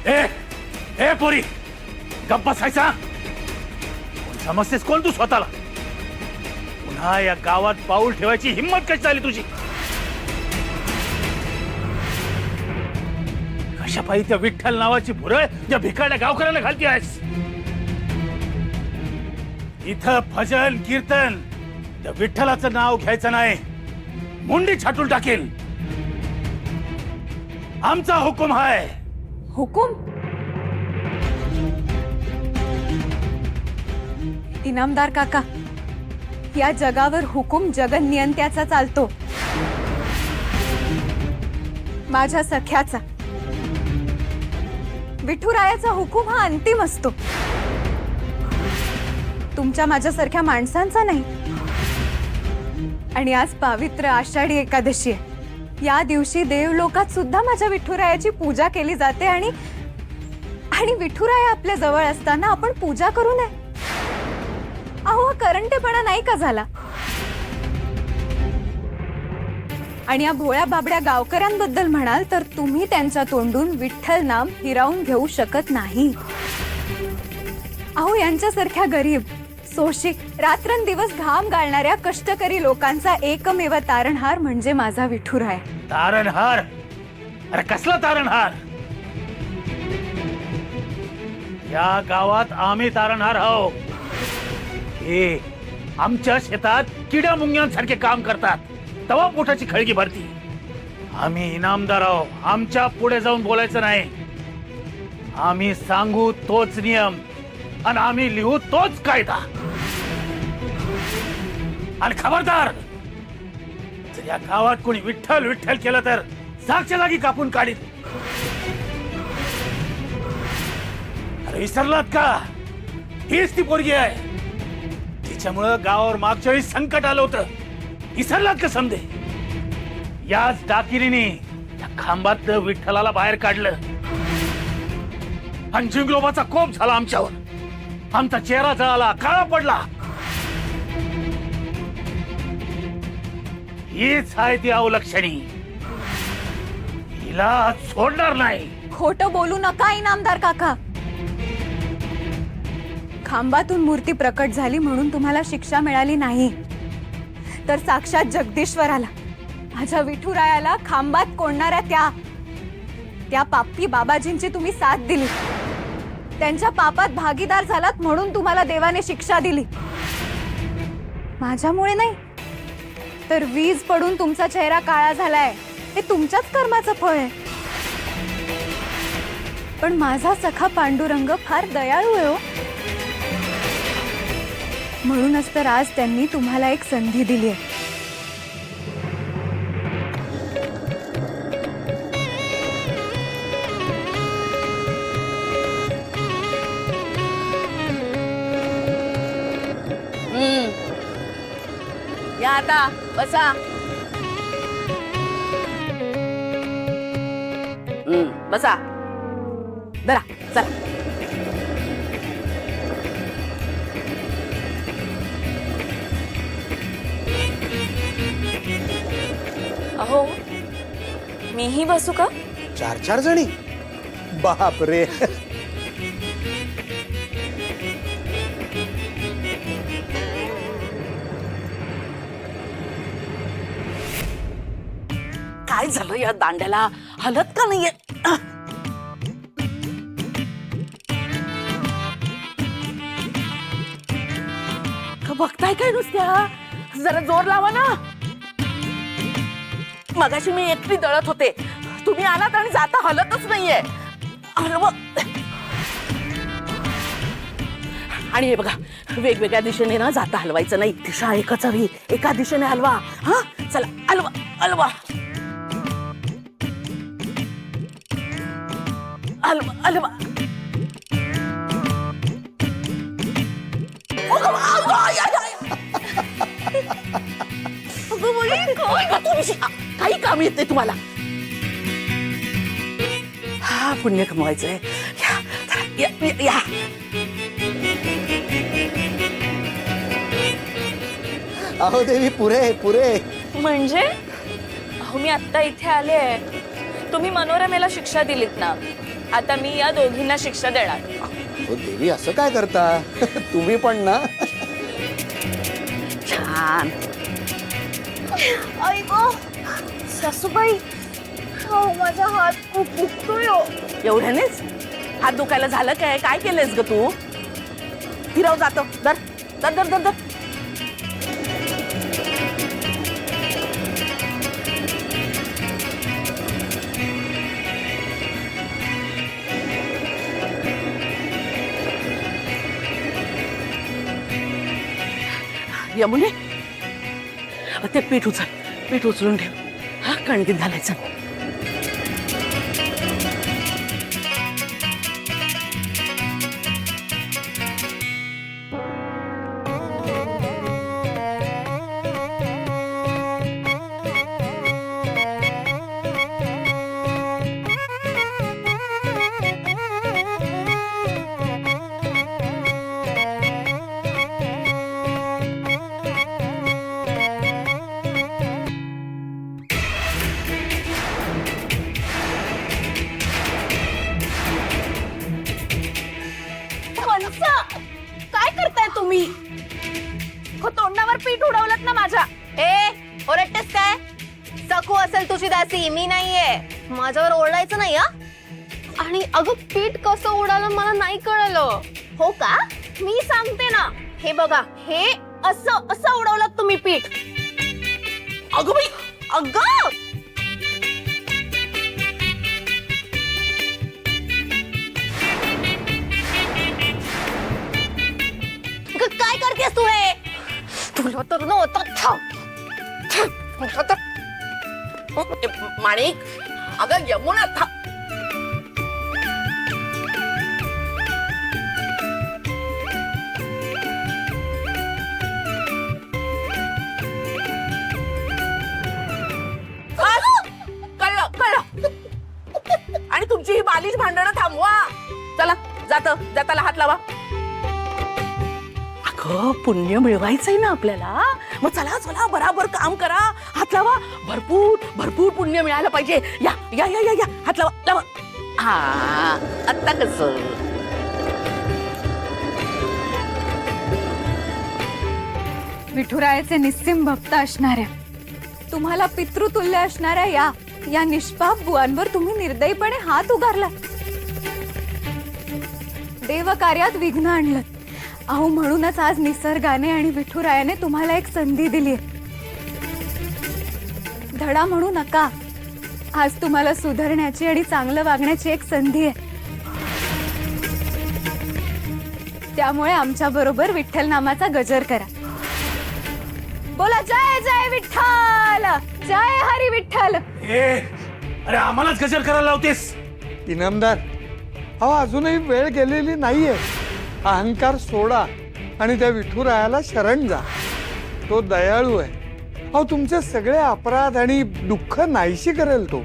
ए ए पोरी, गप्प बसायचा. समजतेस कोण तू स्वतःला? पुन्हा या गावात पाऊल ठेवायची हिम्मत कशी झाली तुझी? कशा पायी त्या विठ्ठल नावाची भुरळ त्या भिकारड्या गावकऱ्यांना घालती आहेस? इथं भजन कीर्तन त्या विठ्ठलाचं नाव घ्यायचं नाही, मुंडी छाटून टाकेल. आमचा हुकुम आहे. हुकुम? इनामदार काका, या जगावर हुकुम जगनियंत्याचा चालतो, माझ्या सख्याचा. विठुरायाचा हुकुम हा अंतिम असतो, तुमच्या माझ्यासारख्या माणसांचा नाही. आणि आज पवित्र आषाढी एकादशी आहे. या दिवशी देवलोकात सुद्धा माझ्या विठुरायाची पूजा केली जाते. आणि विठुराया आपल्या जवळ असताना आपण पूजा करू नये? अहो, हा करंटेपणा नाही का झाला? आणि या भोळ्या बाबड्या गावकऱ्यांबद्दल म्हणाल तर तुम्ही त्यांच्या तोंडून विठ्ठल नाम हिरावून घेऊ शकत नाही. अहो, यांच्यासारख्या गरीब सोशिक रात्रंदिवस घाम गाळणाऱ्या कष्टकरी लोकांचा एकमेव तारणहार म्हणजे माझा विठुराय. तारणहार? अरे कसला तारणहार? या गावात आम्ही तारणहार आहो. हे आमच्या शेतात किड्या मुंग्यांसारखे काम करतात, तवा पोटाची खळगी भरती. आम्ही इनामदार आहो, आमच्या पुढे जाऊन बोलायचं नाही. आम्ही सांगू तोच नियम आणि आम्ही लिहू तोच कायदा. आणि खबरदार, जर या गावात कोणी विठ्ठल विठ्ठल केलं तर जागच्या जागी कापून काढील. अरे विसरलात का? हीच ती पोरगी आहे, तिच्यामुळं गावावर मागच्या वेळी संकट आलं होतं. विसरलात का समजे? याच डाकिरीने त्या खांबात विठ्ठलाला बाहेर काढलं आणि जिंगलोबाचा कोप झाला आमच्यावर. आमचा चेहरा जळाला, काळा पडला. हीच आहे ती अवलक्षणी. हिला सोडणार नाही. खोटं बोलू नका इनामदार काका. खांबातून मूर्ती प्रकट झाली म्हणून तुम्हाला शिक्षा मिळाली नाही, तर साक्षात जगदीश्वराला, माझ्या विठुरायाला खांबात कोणणाऱ्या त्या पापी बाबाजींची तुम्ही साथ दिली. त्यांच्या पापात भागीदार झालात म्हणून तुम्हाला देवाने शिक्षा दिली. माझ्यामुळे नाही, तर वीज पडून तुमचा चेहरा काळा झालाय. हे तुमच्याच कर्माचं फळ आहे. पण माझा सखा पांडुरंग फार दयाळू आहे हो. म्हणूनच तर आज त्यांनी तुम्हाला एक संधी दिली आहे. या आता बसा. बसा. जरा चला. अहो, मीही बसू का? 4-4 जणी? बाप रे. काय झालं या दांड्याला? हलत का नाहीये? का बघताय काय नुसत्या? जरा जोर लावा ना. मगाशी मी एकटी दळत होते, तुम्ही आलात आणि जाता हलतच नाहीये. हलव. आणि हे बघा, वेगवेगळ्या दिशेने ना जाता हलवायचं नाही. दिशा एकच हवी, एका दिशेने हलवा. हा चला, हलवा हलवा हलवा हलवा. काही काम येते तुम्हाला? हा पुण्य कमवायचंय. या, या, या. अहो देवी, पुरे पुरे. म्हणजे अहो, मी आत्ता इथे आले. तुम्ही मनोरमेला शिक्षा दिलीत ना, आता मी या दोघींना शिक्षा देणार. हो देवी असं काय करता तुम्ही पण ना. छान. ऐको सासूबाई, माझा हात खूप दुखतोय. एवढ्यानेच हात दुखायला झालं काय? काय केलंयस ग तू? फिरव जातो. दर दर दर दर दर. यमुने, ते पीठ उचलून ठेव. हा, कणकीत घालायचं. काय करताय तुम्ही? हो, तोंडावर पीठ उडवलं ना माझ्या. ओरडतेस काय? सखू असेल तुझी दासी, मी नाहीये. माझ्यावर ओरडायचं नाही हा. आणि अगं पीठ कसं उडालं मला नाही कळलं. हो का? मी सांगते ना. हे बघा, हे असं असं उडवलं तुम्ही पीठ. अगं बाई, अगं काय करतेस तू? हे तुला तर नव्हतं. माणिक, अगं यमुना था. कळलं. आणि तुमची ही बालिश भांडणं थांबवा. चला, जाताला हात लावा. अगं, पुण्य मिळवायचंय ना आपल्याला. मग चला बराबर काम करा. हात लावा. भरपूर पुण्य मिळायला पाहिजे. या या या या या हात लावा. हा, आता कसं? विठुरायाचे निस्सिम भक्त असणाऱ्या, तुम्हाला पितृतुल्य असणाऱ्या या निष्पाप बुवांवर तुम्ही निर्दयीपणे हात उगारला. देवकार्यात विघ्न आणलं. अहो, म्हणूनच आज निसर्गाने आणि विठुरायाने तुम्हाला एक संधी दिली. धडा म्हणू नका. आज तुम्हाला सुधारण्याची आणि चांगलं वागण्याची एक संधी आहे. त्यामुळे आमच्या बरोबर विठ्ठल नामाचा गजर करा. बोला, जय जय विठ्ठल, जय हरी विठ्ठल. अरे आम्हालाच गजर करायला लावतेस. इनामदार, अहो अजूनही वेळ गेलेली नाहीये. अहंकार सोडा आणि त्या विठुरायाला शरण जा. तो दयाळू आहे. अहो तुमचे सगळे अपराध आणि दुःख नाहीशी करेल तो.